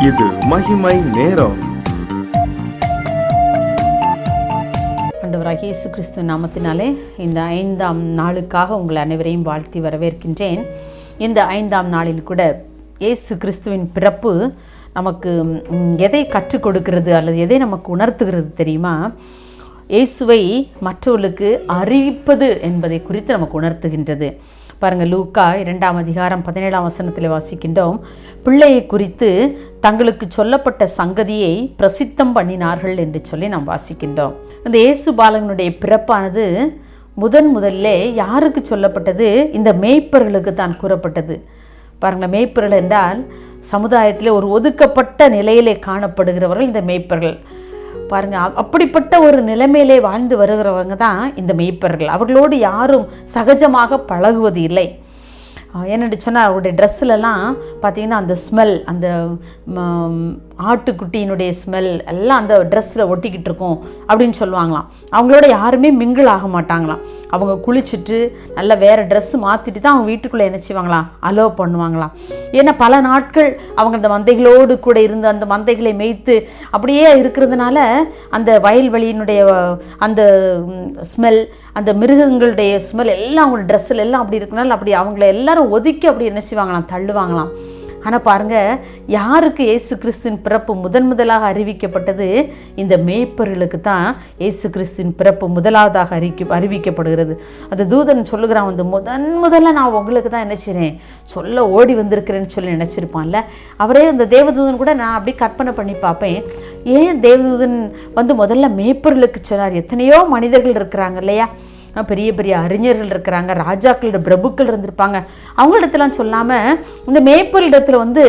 இது மகிமை நேரம். ஆண்டவராகிய இயேசு கிறிஸ்து நாமத்தினாலே இந்த 5ஆம் நாளுக்காக உங்கள் அனைவரையும் வாழ்த்தி வரவேற்கின்றேன். இந்த 5ஆம் நாளில் கூட இயேசு கிறிஸ்துவின் பிறப்பு நமக்கு எதை கற்றுக் கொடுக்கிறது அல்லது எதை நமக்கு உணர்த்துகிறது தெரியுமா? இயேசுவை மற்றவர்களுக்கு அறிவிப்பது என்பதை குறித்து நமக்கு உணர்த்துகின்றது. பாருங்கள், லூக்கா 2ஆம் அதிகாரம் 17ஆம் வசனத்தில் வாசிக்கின்றோம். பிள்ளையை குறித்து தங்களுக்கு சொல்லப்பட்ட சங்கதியை பிரசித்தம் பண்ணினார்கள் என்று சொல்லி நாம் வாசிக்கின்றோம். இந்த இயேசு பாலகனுடைய பிறப்பானது முதல்ல யாருக்கு சொல்லப்பட்டது? இந்த மேய்ப்பர்களுக்கு தான் கூறப்பட்டது. பாருங்கள், மேய்ப்பர்கள் என்றால் சமுதாயத்தில் ஒரு ஒதுக்கப்பட்ட நிலையிலே காணப்படுகிறவர்கள் இந்த மேய்ப்பர்கள். பாருங்கள், அப்படிப்பட்ட ஒரு நிலைமையிலே வாழ்ந்து வருகிறவங்க தான் இந்த மேய்ப்பர்கள். அவர்களோடு யாரும் சகஜமாக பழகுவது இல்லை. என்னென்னு சொன்னால், அவருடைய ட்ரெஸ்ஸிலலாம் பார்த்திங்கன்னா அந்த ஸ்மெல், அந்த ஆட்டுக்குட்டியினுடைய ஸ்மெல் எல்லாம் அந்த ட்ரெஸ்ஸில் ஒட்டிக்கிட்டு இருக்கும் அப்படின்னு சொல்லுவாங்களாம். அவங்களோட யாருமே மிங்கிள் ஆக மாட்டாங்களாம். அவங்க குளிச்சுட்டு நல்லா வேறு ட்ரெஸ்ஸு மாற்றிட்டு தான் அவங்க வீட்டுக்குள்ளே என்ன செய்வாங்களாம், அலோவ் பண்ணுவாங்களாம். ஏன்னா பல நாட்கள் அவங்க அந்த மந்தைகளோடு கூட இருந்து அந்த மந்தைகளை மேய்த்து அப்படியே இருக்கிறதுனால அந்த வயல்வெளியினுடைய அந்த ஸ்மெல், அந்த மிருகங்களுடைய ஸ்மெல் எல்லாம் அவங்க ட்ரெஸ்ஸில் எல்லாம் அப்படி இருக்கனால அப்படி அவங்கள எல்லாரும் ஒதுக்கி அப்படி என்ன செய்வாங்களாம், தள்ளுவாங்களாம். ஆனால் பாருங்கள், யாருக்கு இயேசு கிறிஸ்துவின் பிறப்பு முதலாக அறிவிக்கப்பட்டது? இந்த மேய்ப்பர்களுக்கு தான் இயேசு கிறிஸ்துவின் பிறப்பு முதலாவதாக அறிவிக்கப்படுகிறது. அந்த தூதன் சொல்லுகிறான், வந்து முதல்ல நான் உங்களுக்கு தான் என்ன செய்கிறேன், சொல்ல ஓடி வந்திருக்கிறேன்னு சொல்லி நினச்சிருப்பான்ல. அவரே அந்த தேவதூதன் கூட நான் அப்படி கற்பனை பண்ணி பார்ப்பேன், ஏன் தேவதூதன் வந்து முதல்ல மேய்ப்பர்களுக்கு சொன்னார்? எத்தனையோ மனிதர்கள் இருக்கிறாங்க இல்லையா, பெரிய பெரிய அறிஞர்கள் இருக்கிறாங்க, ராஜாக்களோட பிரபுக்கள் இருந்திருப்பாங்க, அவங்களிடத்துலாம் சொல்லாமல் இந்த மேய்ப்பரிடத்துல வந்து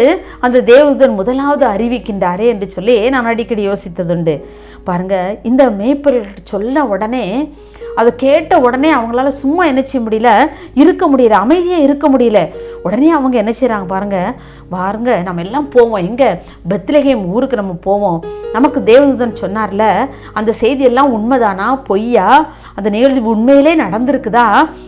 அந்த தேவதூதன் முதலாவது அறிவிக்கின்றாரே என்று சொல்லி நான் அடிக்கடி யோசித்ததுண்டு. பாருங்கள், இந்த மேய்ப்பர்கள் சொல்ல உடனே, அதை கேட்ட உடனே அவங்களால சும்மா என்ன செய்ய முடியல, இருக்க முடியல, அமைதியாக இருக்க முடியல. உடனே அவங்க என்ன செய்கிறாங்க பாருங்க, நம்ம எல்லாம் போவோம், எங்கே பெத்லகேம் ஊருக்கு நம்ம போவோம். நமக்கு தேவதூதன் சொன்னார்ல, அந்த செய்தியெல்லாம் உண்மைதானா பொய்யா, அந்த நிகழ்வு உண்மையிலே நடந்திருக்குதா,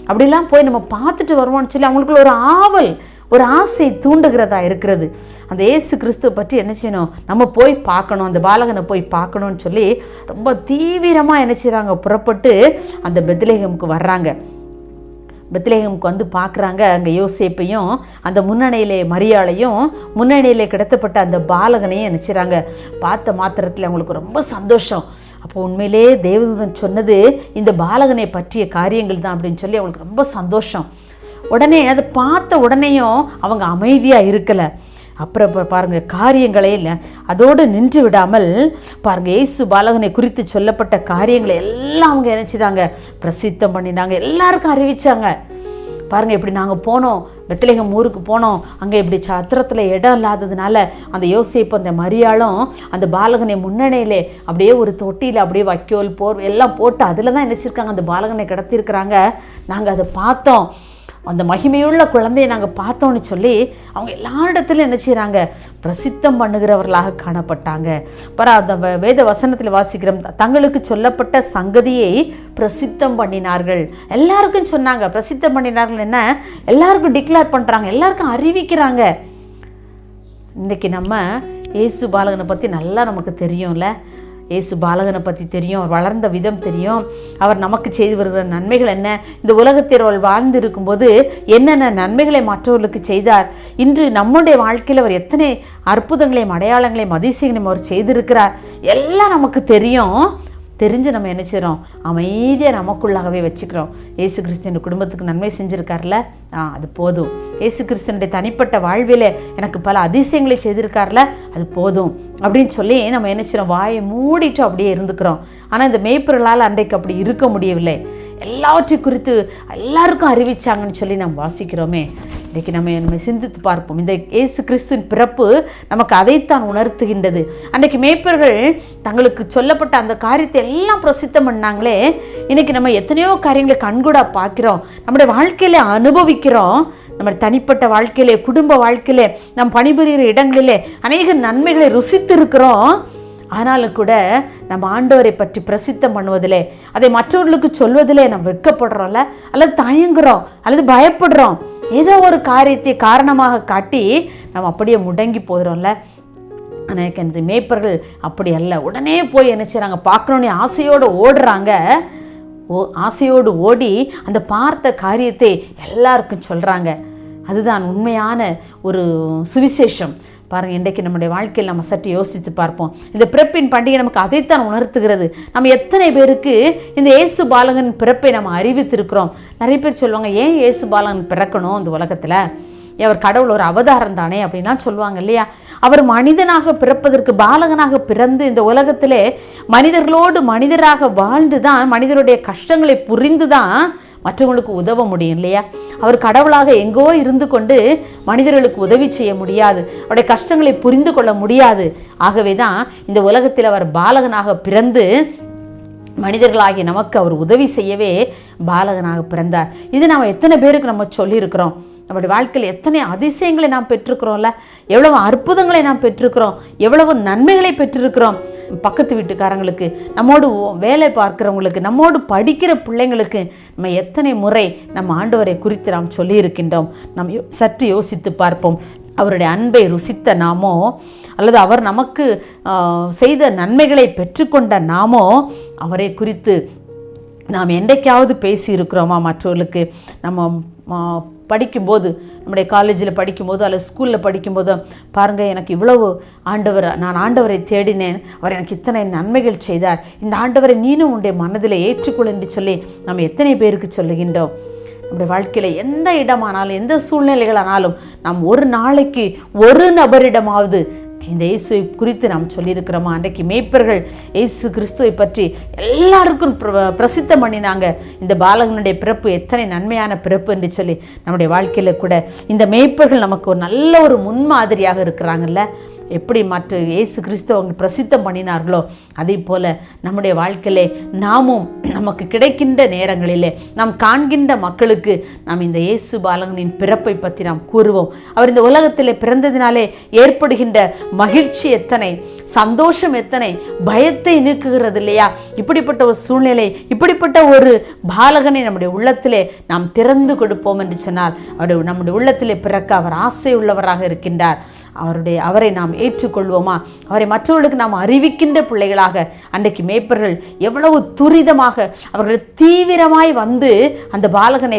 அப்படிலாம் போய் நம்ம பார்த்துட்டு வருவோம்னு சொல்லி அவங்களுக்குள்ள ஒரு ஆவல், ஒரு ஆசை தூண்டுகிறதா இருக்கிறது. அந்த இயேசு கிறிஸ்துவை பற்றி என்ன செய்யணும், நம்ம போய் பார்க்கணும், அந்த பாலகனை போய் பார்க்கணும்னு சொல்லி ரொம்ப தீவிரமாக என்ன செய்கிறாங்க, புறப்பட்டு அந்த பெத்லகேமுக்கு வர்றாங்க. பெத்லகேமுக்கு வந்து பார்க்குறாங்க. அங்கே யோசேப்பையும் அந்த முன்னணியிலே மரியாளையும் முன்னணியிலே கிடத்தப்பட்ட அந்த பாலகனையும் நினச்சிறாங்க. பார்த்த மாத்திரத்தில் அவங்களுக்கு ரொம்ப சந்தோஷம். அப்போ உண்மையிலே தேவதூதன் சொன்னது இந்த பாலகனை பற்றிய காரியங்கள் தான் அப்படின்னு சொல்லி அவங்களுக்கு ரொம்ப சந்தோஷம். உடனே அதை பார்த்த உடனேயும் அவங்க அமைதியாக இருக்கலை. அப்புறம் பாருங்கள், காரியங்களே இல்லை, அதோடு நின்று விடாமல் பாருங்கள், இயேசு பாலகனை குறித்து சொல்லப்பட்ட காரியங்களை எல்லாம் அவங்க நினச்சிதாங்க பிரசித்தம் பண்ணினாங்க, எல்லாருக்கும் அறிவித்தாங்க. பாருங்கள், இப்படி நாங்கள் போனோம், பெத்லகேம் ஊருக்கு போனோம், அங்கே இப்படி சத்திரத்தில் இடம் இல்லாததுனால அந்த யோசேப்பு அந்த மரியாளும் அந்த பாலகனை முன்னணியிலே அப்படியே ஒரு தொட்டியில் அப்படியே வைக்கோல் போர் எல்லாம் போட்டு அதில் தான் நினச்சிருக்காங்க, அந்த பாலகனை கிடத்திருக்கிறாங்க. நாங்கள் அதை பார்த்தோம், அந்த மகிமையுள்ள குழந்தையை நாங்கள் பார்த்தோன்னு சொல்லி அவங்க எல்லாரிடத்துலையும் என்ன செய்கிறாங்க, பிரசித்தம் பண்ணுகிறவர்களாக காணப்பட்டாங்க. அந்த வேத வசனத்தில் வாசிக்கிறோம், தங்களுக்கு சொல்லப்பட்ட சங்கதியை பிரசித்தம் பண்ணினார்கள். எல்லாருக்கும் சொன்னாங்க, பிரசித்தம் பண்ணினார்கள் என்ன, எல்லாருக்கும் டிக்ளேர் பண்ணுறாங்க, எல்லாருக்கும் அறிவிக்கிறாங்க. இன்றைக்கி நம்ம இயேசு பாலகனை பற்றி நல்லா நமக்கு தெரியும்ல, இயேசு பாலகனை பற்றி தெரியும், அவர் வளர்ந்த விதம் தெரியும், அவர் நமக்கு செய்து வருகிற நன்மைகள் என்ன, இந்த உலகத்தில் அவர் வாழ்ந்து இருக்கும்போது என்னென்ன நன்மைகளை மற்றவர்களுக்கு செய்தார், இன்று நம்முடைய வாழ்க்கையில் அவர் எத்தனை அற்புதங்களையும் அடையாளங்களையும் அதிசயங்களையும் அவர் செய்திருக்கிறார், எல்லாம் நமக்கு தெரியும். தெரிஞ்சு நம்ம என்ன செய்கிறோம், அமைதியாக நமக்குள்ளாகவே வச்சுக்கிறோம். இயேசு கிறிஸ்துவின் குடும்பத்துக்கு நன்மை செஞ்சுருக்கார்ல, அது போதும். இயேசு கிறிஸ்துவனுடைய தனிப்பட்ட வாழ்விலே எனக்கு பல அதிசயங்களை செய்திருக்கார்ல, அது போதும் அப்படின்னு சொல்லி நம்ம என்ன செய்கிறோம், வாயை மூடிட்டு அப்படியே இருந்துக்கிறோம். ஆனால் இந்த மேய்ப்பர்களால் அன்றைக்கு அப்படி இருக்க முடியவில்லை. எல்லாவற்றை குறித்து எல்லாருக்கும் அறிவிச்சாங்கன்னு சொல்லி நாம் வாசிக்கிறோமே. இன்றைக்கி நம்ம சிந்தித்து பார்ப்போம். இந்த இயேசு கிறிஸ்துவின் பிறப்பு நமக்கு அதைத்தான் உணர்த்துகின்றது. அன்றைக்கு மேய்ப்பர்கள் தங்களுக்கு சொல்லப்பட்ட அந்த காரியத்தை எல்லாம் பிரசித்தம் பண்ணாங்களே. இன்றைக்கி நம்ம எத்தனையோ காரியங்களை கண்கூடா பார்க்கிறோம், நம்முடைய வாழ்க்கையில அனுபவிக்கிறோம். நம்ம தனிப்பட்ட வாழ்க்கையிலே, குடும்ப வாழ்க்கையிலே, நம் பணிபுரிகிற இடங்களிலே அநேக நன்மைகளை ருசித்து இருக்கிறோம். ஆனாலும் கூட நம்ம ஆண்டவரை பற்றி பிரசித்தம் பண்ணுவதிலே, அதை மற்றவர்களுக்கு சொல்வதிலே நம்ம வெட்கப்படுறோம்ல, அல்லது தயங்குறோம், அல்லது பயப்படுறோம். ஏதோ ஒரு காரியத்தை காரணமாக காட்டி நம்ம அப்படியே முடங்கி போயிடும்ல. ஆனால் இந்த மேய்ப்பர்கள் அப்படி அல்ல. உடனே போய் என்ன செய்கிறாங்க, பார்க்கணுன்னே ஆசையோடு ஓடுறாங்க. ஆசையோடு ஓடி அந்த பார்த்த காரியத்தை எல்லாருக்கும் சொல்கிறாங்க. அதுதான் உண்மையான ஒரு சுவிசேஷம். பாருங்கள், இன்றைக்கு நம்முடைய வாழ்க்கையில் நம்ம சற்று யோசித்து பார்ப்போம். இந்த பிறப்பின் பண்டிகை நமக்கு அதைத்தான் உணர்த்துகிறது. நம்ம எத்தனை பேருக்கு இந்த இயேசு பாலகன் பிறப்பை நம்ம அறிவித்திருக்கிறோம்? நிறைய பேர் சொல்லுவாங்க, ஏன் இயேசு பாலகன் பிறக்கணும் இந்த உலகத்தில், அவர் கடவுள் ஒரு அவதாரம் தானே அப்படின்லாம் சொல்லுவாங்க இல்லையா. அவர் மனிதனாக பிறப்பதற்கு பாலகனாக பிறந்து இந்த உலகத்திலே மனிதர்களோடு மனிதராக வாழ்ந்து தான் மனிதருடைய கஷ்டங்களை புரிந்து தான் மற்றவங்களுக்கு உதவ முடியும் இல்லையா. அவர் கடவுளாக எங்கோ இருந்து கொண்டு மனிதர்களுக்கு உதவி செய்ய முடியாது, அவருடைய கஷ்டங்களை புரிந்து கொள்ள முடியாது. ஆகவே தான் இந்த உலகத்தில் அவர் பாலகனாக பிறந்து மனிதர்களாகிய நமக்கு அவர் உதவி செய்யவே பாலகனாக பிறந்தார். இது நாம் எத்தனை பேருக்கு நம்ம சொல்லியிருக்கிறோம்? நம்முடைய வாழ்க்கையில் எத்தனை அதிசயங்களை நாம் பெற்றிருக்கிறோம்ல, எவ்வளவு அற்புதங்களை நாம் பெற்றிருக்கிறோம், எவ்வளவு நன்மைகளை பெற்றிருக்கிறோம். பக்கத்து வீட்டுக்காரங்களுக்கு, நம்மோடு வேலை பார்க்கிறவங்களுக்கு, நம்மோடு படிக்கிற பிள்ளைங்களுக்கு நம்ம எத்தனை முறை நம்ம ஆண்டவரை குறித்து நாம் சொல்லியிருக்கின்றோம். நாம் சற்று யோசித்து பார்ப்போம். அவருடைய அன்பை ருசித்த நாமோ, அல்லது அவர் நமக்கு செய்த நன்மைகளை பெற்றுக்கொண்ட நாமோ அவரை குறித்து நாம் என்றைக்காவது பேசி இருக்கிறோமா மற்றவர்களுக்கு? நம்ம படிக்கும்போது, நம்முடைய காலேஜில் படிக்கும்போது அல்லது ஸ்கூலில் படிக்கும்போது, பாருங்கள் எனக்கு இவ்வளவு நான் ஆண்டவரை தேடினேன், அவர் எனக்கு இத்தனை நன்மைகள் செய்தார், இந்த ஆண்டவரை நீனும் உன்னுடைய மனதில் ஏற்றுக்கொள் என்று சொல்லி நம்ம எத்தனை பேருக்கு சொல்லுகின்றோம்? நம்முடைய வாழ்க்கையில் எந்த இடமானாலும் எந்த சூழ்நிலைகளானாலும் நாம் ஒரு நாளைக்கு ஒரு நபரிடமாவது இந்த இயேசுவை குறித்து நாம் சொல்லியிருக்கிறோமா? அன்றைக்கு மேய்ப்பர்கள் இயேசு கிறிஸ்துவை பற்றி எல்லாருக்கும் பிரசித்தம் பண்ணினாங்க. இந்த பாலகனுடைய பிறப்பு எத்தனை நன்மையான பிறப்பு என்று சொல்லி நம்முடைய வாழ்க்கையில் கூட இந்த மேய்ப்பர்கள் நமக்கு ஒரு நல்ல ஒரு முன்மாதிரியாக இருக்கிறாங்கல்ல. எப்படி மற்ற இயேசு கிறிஸ்துவ அவங்க பிரசித்தம் பண்ணினார்களோ அதே போல் நம்முடைய வாழ்க்கையிலே நாமும் நமக்கு கிடைக்கின்ற நேரங்களிலே நாம் காண்கின்ற மக்களுக்கு நாம் இந்த இயேசு பாலகனின் பிறப்பை பற்றி நாம் கூறுவோம். அவர் இந்த உலகத்தில் பிறந்ததினாலே ஏற்படுகின்ற மகிழ்ச்சி எத்தனை, சந்தோஷம் எத்தனை, பயத்தை நீக்குகிறது இல்லையா. இப்படிப்பட்ட ஒரு சூழ்நிலை, இப்படிப்பட்ட ஒரு பாலகனை நம்முடைய உள்ளத்திலே நாம் திறந்து கொடுப்போம் என்று சொன்னால் நம்முடைய உள்ளத்திலே பிறக்க அவர் ஆசை உள்ளவராக இருக்கின்றார். அவரை நாம் ஏற்றுக்கொள்வோமா? அவரை மற்றவர்களுக்கு நாம் அறிவிக்கின்ற பிள்ளைகளாக அன்றைக்கு மேய்ப்பர்கள் எவ்வளவு துரிதமாக அவர்கள் தீவிரமாய் வந்து அந்த பாலகனை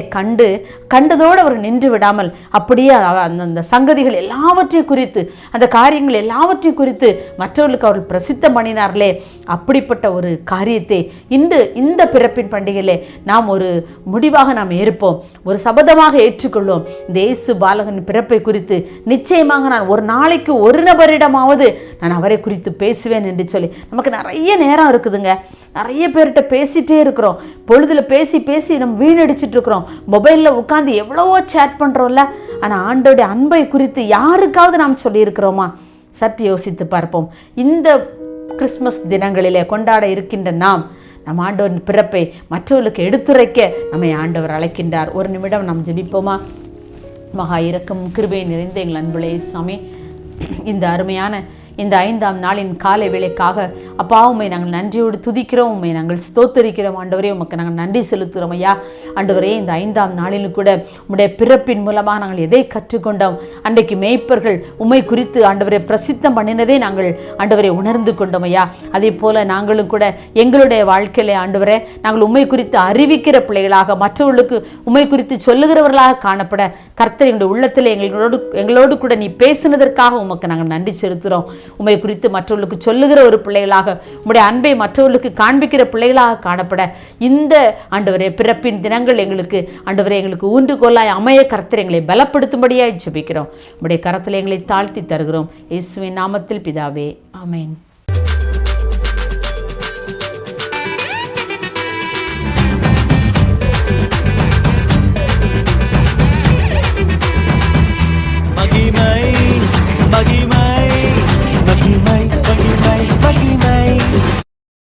கண்டதோடு அவர் நின்று விடாமல் அப்படியே அந்த சங்கதிகள் எல்லாவற்றையும் குறித்து, அந்த காரியங்கள் எல்லாவற்றையும் குறித்து மற்றவர்களுக்கு அவர்கள் பிரசித்தம் பண்ணினார்களே. அப்படிப்பட்ட ஒரு காரியத்தை இந்த பிறப்பின் பண்டிகையிலே நாம் ஒரு முடிவாக நாம் ஏற்போம், ஒரு சபதமாக ஏற்றுக்கொள்வோம். இந்த இயேசு பாலகன் பிறப்பை குறித்து நிச்சயமாக நான் ஒரு நாளைக்கு ஒரு நபரிடமாவது நான் அவரை குறித்து பேசுவேன் என்று சொல்லி. நமக்கு நிறைய நேரம் இருக்குதுங்க, நிறைய பேர்கிட்ட பேசிகிட்டே இருக்கிறோம், பொழுதில் பேசி நம்ம வீணடிச்சிட்டு இருக்கிறோம், மொபைலில் உட்காந்து எவ்வளவோ சேட் பண்ணுறோம்ல. ஆனால் ஆண்டோடைய அன்பை குறித்து யாருக்காவது நாம் சொல்லியிருக்கிறோமா? சற்று யோசித்து பார்ப்போம். இந்த கிறிஸ்மஸ் தினங்களிலே கொண்டாட இருக்கின்ற நாம் ஆண்டவரின் பிறப்பை மற்றவர்களுக்கு எடுத்துரைக்க நம்மை ஆண்டவர் அழைக்கின்றார். ஒரு நிமிடம் நாம் ஜெபிப்போமா? மகா இரக்கம் கிருபை நிறைந்த எங்கள் அன்புலே சாமி, இந்த அருமையான இந்த 5ஆம் நாளின் காலை வேளைக்காக அப்பா உம்மை நாங்கள் நன்றியோடு துதிக்கிறோம், உம்மை நாங்கள் ஸ்தோத்தரிக்கிறோம். ஆண்டவரே உமக்கு நாங்கள் நன்றி செலுத்துகிறோம் ஐயா. ஆண்டவரே இந்த 5ஆம் நாளிலும் கூட உம்முடைய பிறப்பின் மூலமாக நாங்கள் எதை கற்றுக்கொண்டோம்? அன்றைக்கு மேய்ப்பர்கள் உம்மை குறித்து ஆண்டவரை பிரசித்தம் பண்ணினதை நாங்கள் ஆண்டவரை உணர்ந்து கொண்டோம் ஐயா. அதே போல நாங்களும் கூட எங்களுடைய வாழ்க்கையிலே ஆண்டவரே நாங்கள் உம்மை குறித்து அறிவிக்கிற பிள்ளைகளாக, மற்றவர்களுக்கு உம்மை குறித்து சொல்லுகிறவர்களாக காணப்பட கர்த்தர் எங்களுடைய உள்ளத்தில் எங்களோடு கூட நீ பேசினதற்காக உமக்கு நாங்கள் நன்றி செலுத்துகிறோம். உம்மை குறித்து மற்றவர்களுக்கு சொல்லுகிற ஒரு பிள்ளைகளாக, உம்முடைய அன்பை மற்றவர்களுக்கு காண்பிக்கிற பிள்ளைகளாக காணப்பட இந்த ஆண்டவரே பிறப்பின் தினங்கள் எங்களுக்கு ஊன்றுகோலாய் அமைய கர்த்தர் எங்களை பலப்படுத்தும்படியாய் ஜெபிக்கிறோம். உம்முடைய கரத்தில் எங்களை தாழ்த்தி தருகிறோம். இயேசுவின் நாமத்தில் பிதாவே, ஆமென்.